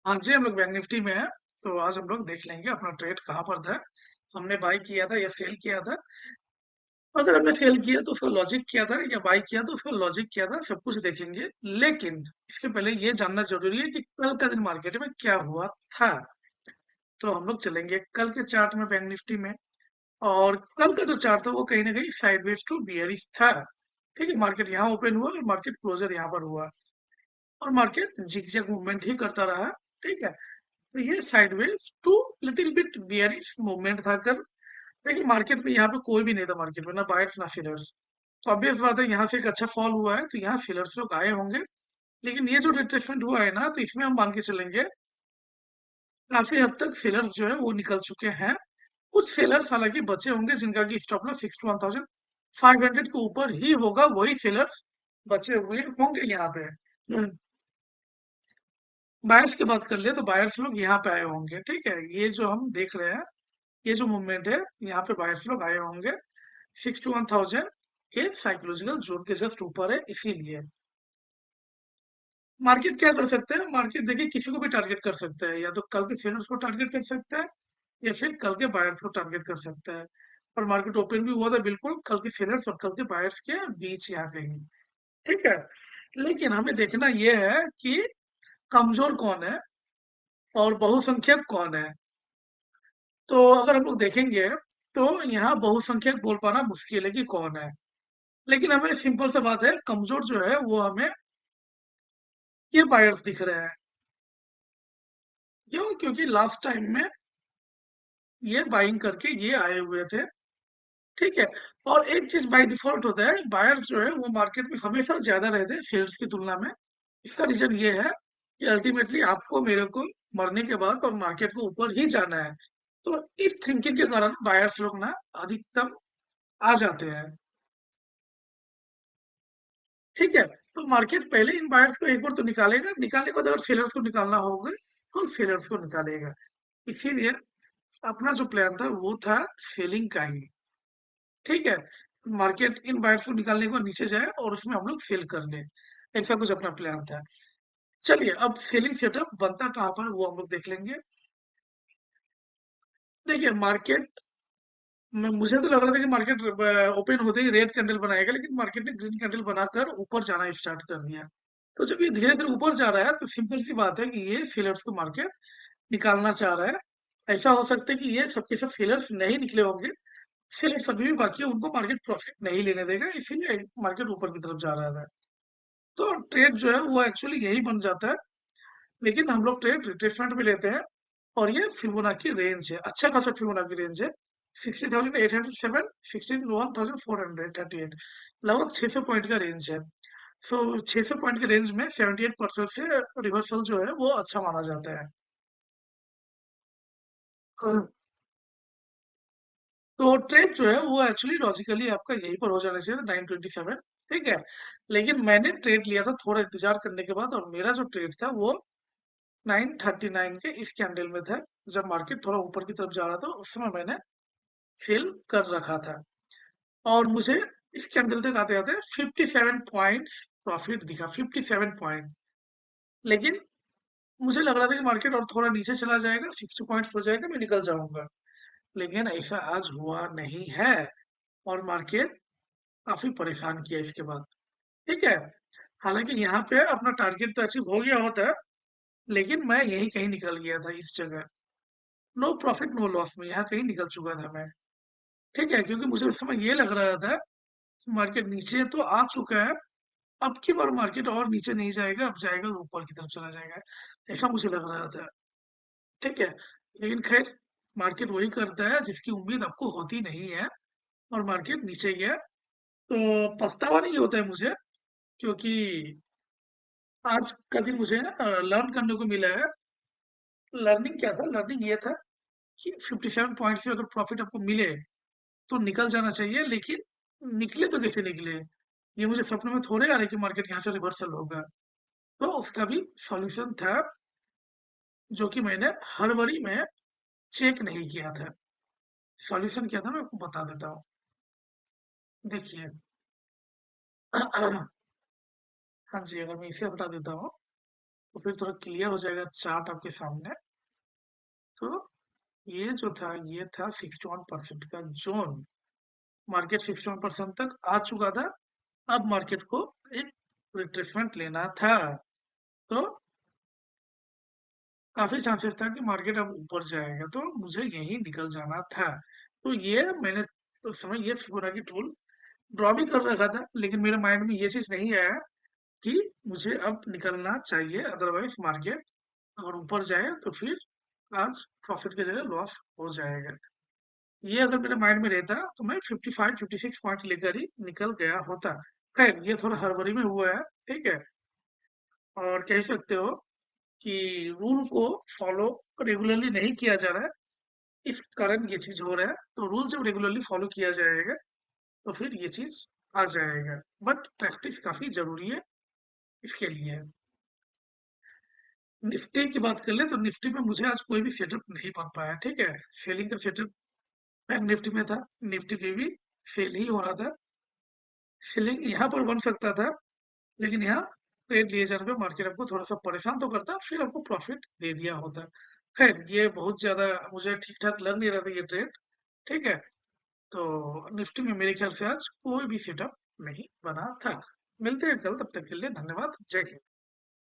हाँ जी, हम लोग बैंक निफ्टी में हैं। तो आज हम लोग देख लेंगे अपना ट्रेड कहाँ पर था। हमने बाई किया था या सेल किया था। अगर हमने सेल किया तो उसका लॉजिक क्या था, या बाई किया तो उसका लॉजिक क्या था, सब कुछ देखेंगे। लेकिन इसके पहले ये जानना जरूरी है कि कल का दिन मार्केट में क्या हुआ था। तो हम लोग चलेंगे कल के चार्ट में बैंक निफ्टी में। और कल का जो चार्ट था वो कहीं ना कहीं साइडवेज टू बियरिश था। ठीक है, मार्केट यहाँ ओपन हुआ और मार्केट क्लोजर यहाँ पर हुआ। और मार्केट जिगजैग मूवमेंट ही करता रहा। ठीक है, तो ये sideways to little bit bearish movement था कल। देखिए मार्केट में यहाँ पे कोई भी नहीं था, मार्केट में ना बायर्स ना सेलर्स। तो ऑब्वियस बात है, यहाँ से एक अच्छा फॉल हुआ है तो यहाँ सेलर्स लोग आए होंगे। लेकिन ये जो रिट्रेसमेंट हुआ है ना, तो इसमें हम मान के चलेंगे काफी हद तक सेलर्स जो है वो निकल चुके हैं। कुछ सेलर्स हालांकि बचे होंगे जिनका कि स्टॉप लॉस 61,500 के ऊपर ही होगा, वही सेलर्स बचे हुए होंगे यहाँ पे। बायर्स की बात कर ले तो बायर्स लोग यहाँ पे आए होंगे। ठीक है, ये जो हम देख रहे हैं, ये जो मूवमेंट है, यहाँ पे बायर्स लोग आए होंगे 61,000 के साइकोलॉजिकल जोन के जस्ट ऊपर है, इसीलिए मार्केट क्या कर सकते हैं। मार्केट देखिए किसी को भी टारगेट कर सकता है, या तो कल के सेलर्स को टारगेट कर सकता है या फिर कल के बायर्स को टारगेट कर सकता है। और मार्केट ओपन भी हुआ था बिल्कुल कल के सेलर्स और कल के बायर्स के बीच यहाँ पे ही। ठीक है, लेकिन हमें देखना यह है कि कमजोर कौन है और बहुसंख्यक कौन है। तो अगर हम लोग देखेंगे तो यहाँ बहुसंख्यक बोल पाना मुश्किल है कि कौन है। लेकिन हमें सिंपल सा बात है, कमजोर जो है वो हमें ये बायर्स दिख रहे हैं। क्यों? क्योंकि लास्ट टाइम में ये बाइंग करके ये आए हुए थे। ठीक है, और एक चीज बाय डिफॉल्ट होता है, बायर्स जो है वो मार्केट में हमेशा ज्यादा रहते हैं सेल्स की तुलना में। इसका रीजन ये है कि अल्टीमेटली आपको मेरे को मरने के बाद और मार्केट को ऊपर ही जाना है। तो इस थिंकिंग के कारण बायर्स लोग ना अधिकतम आ जाते हैं। ठीक है, तो मार्केट पहले इन बायर्स को एक बार तो निकालेगा, निकालने के बाद अगर सेलर्स को निकालना होगा तो सेलर्स को निकालेगा। इसीलिए अपना जो प्लान था वो था सेलिंग का ही। ठीक है, मार्केट इन बायर्स को निकालने के बाद नीचे जाए और उसमें हम लोग सेल कर लें, ऐसा कुछ अपना प्लान था। चलिए अब सेलिंग सेटअप बनता कहाँ पर वो हम लोग देख लेंगे। देखिए मार्केट में मुझे तो लग रहा था कि मार्केट ओपन होते ही रेड कैंडल बनाएगा, लेकिन मार्केट ने ग्रीन कैंडल बनाकर ऊपर जाना स्टार्ट कर दिया। तो जब ये धीरे धीरे ऊपर जा रहा है तो सिंपल सी बात है कि ये सेलर्स को मार्केट निकालना चाह रहा है। ऐसा हो सकता है कि ये सबके सब सेलर्स नहीं निकले होंगे, सेलर्स अभी भी बाकी है, उनको मार्केट प्रॉफिट नहीं लेने देगा, इसीलिए मार्केट ऊपर की तरफ जा रहा था। तो ट्रेड जो है वो एक्चुअली यही बन जाता है। लेकिन हम लोग ट्रेड रिट्रेसमेंट भी लेते हैं। और ये फिबोनाची रेंज है, अच्छा खासा फिबोनाची रेंज है। 60,807, 61,438, लगभग 600 पॉइंट का रेंज है। सो 600 पॉइंट के रेंज में 78% से रिवर्सल जो है वो अच्छा माना जाता है। तो ट्रेड जो है वो एक्चुअली लॉजिकली आपका यहीं पर हो जाना चाहिए था 927। ठीक है, लेकिन मैंने ट्रेड लिया था थोड़ा इंतजार करने के बाद, और मेरा जो ट्रेड था वो 939 के इस कैंडल में था। जब मार्केट थोड़ा ऊपर की तरफ जा रहा था उस समय मैंने सेल कर रखा था। और मुझे इस कैंडल तक आते आते 57 पॉइंट प्रॉफिट दिखा, 57 पॉइंट। लेकिन मुझे लग रहा था कि मार्केट और थोड़ा नीचे चला जाएगा, 60 पॉइंट्स हो जाएगा, मैं निकल जाऊंगा। लेकिन ऐसा आज हुआ नहीं है, और मार्केट काफी परेशान किया इसके बाद। ठीक है, हालांकि यहाँ पे अपना टारगेट तो अचीव हो गया होता है, लेकिन मैं यही कहीं निकल गया था इस जगह। नो प्रॉफिट नो लॉस में यहाँ कहीं निकल चुका था मैं। ठीक है, क्योंकि मुझे उस समय ये लग रहा था कि मार्केट नीचे तो आ चुका है, अब की बार मार्केट और नीचे नहीं जाएगा, अब जाएगा ऊपर की तरफ चला जाएगा, ऐसा मुझे लग रहा था। ठीक है, लेकिन खैर मार्केट वही करता है जिसकी उम्मीद आपको होती नहीं है, और मार्केट नीचे गया। तो पछतावा नहीं होता है मुझे, क्योंकि आज का दिन मुझे लर्न करने को मिला है। लर्निंग क्या था? लर्निंग ये था कि 57 पॉइंट से अगर प्रॉफिट आपको मिले तो निकल जाना चाहिए। लेकिन निकले तो कैसे निकले, ये मुझे सपने में थोड़े आ रहे कि मार्केट यहाँ से रिवर्सल होगा। तो उसका भी सॉल्यूशन था, जो कि मैंने हड़बड़ी में चेक नहीं किया था। सॉल्यूशन क्या था मैं आपको बता देता हूँ। देखिए हाँ जी, अगर मैं इसे हटा देता हूँ तो फिर थोड़ा क्लियर हो जाएगा चार्ट आपके सामने। तो ये जो था, ये था 61% का जोन। मार्केट 61% तक आ चुका था। अब मार्केट को एक रिट्रेसमेंट लेना था। तो काफी चांसेस था कि मार्केट अब ऊपर जाएगा, तो मुझे यही निकल जाना था। तो ये मैंने उस समय ये फिबोनाची टूल ड्रॉ भी कर रखा था, लेकिन मेरे माइंड में ये चीज नहीं आया कि मुझे अब निकलना चाहिए, अदरवाइज मार्केट अगर ऊपर जाए तो फिर आज प्रॉफिट की जगह लॉस हो जाएगा। ये अगर मेरे माइंड में रहता तो मैं 55-56 पॉइंट लेकर ही निकल गया होता। खैर, ये थोड़ा हड़बड़ी में हुआ है, ठीक है। और कह सकते हो कि रूल को फॉलो रेगुलरली नहीं किया जा रहा है, इस कारण ये चीज हो रहा है। तो रूल जब रेगुलरली फॉलो किया जाएगा तो फिर ये चीज आ जाएगा, बट प्रैक्टिस काफी जरूरी है इसके लिए। निफ्टी की बात कर ले तो निफ्टी में मुझे आज कोई भी सेटअप नहीं बन पाया, ठीक है। सेलिंग का सेटअप बैंक निफ्टी में था, निफ्टी पे भी सेल ही हो रहा था। सेलिंग यहाँ पर बन सकता था, लेकिन यहाँ ट्रेड लिए जाने पे मार्केट आपको थोड़ा सा परेशान तो करता, फिर आपको प्रॉफिट दे दिया होता। खैर, ये बहुत ज्यादा मुझे ठीक ठाक लग नहीं रहा था ये ट्रेड, ठीक है। तो निफ्टी में मेरे ख्याल से आज कोई भी सेटअप नहीं बना था। मिलते हैं कल, तब तक के लिए धन्यवाद। जय हिंद।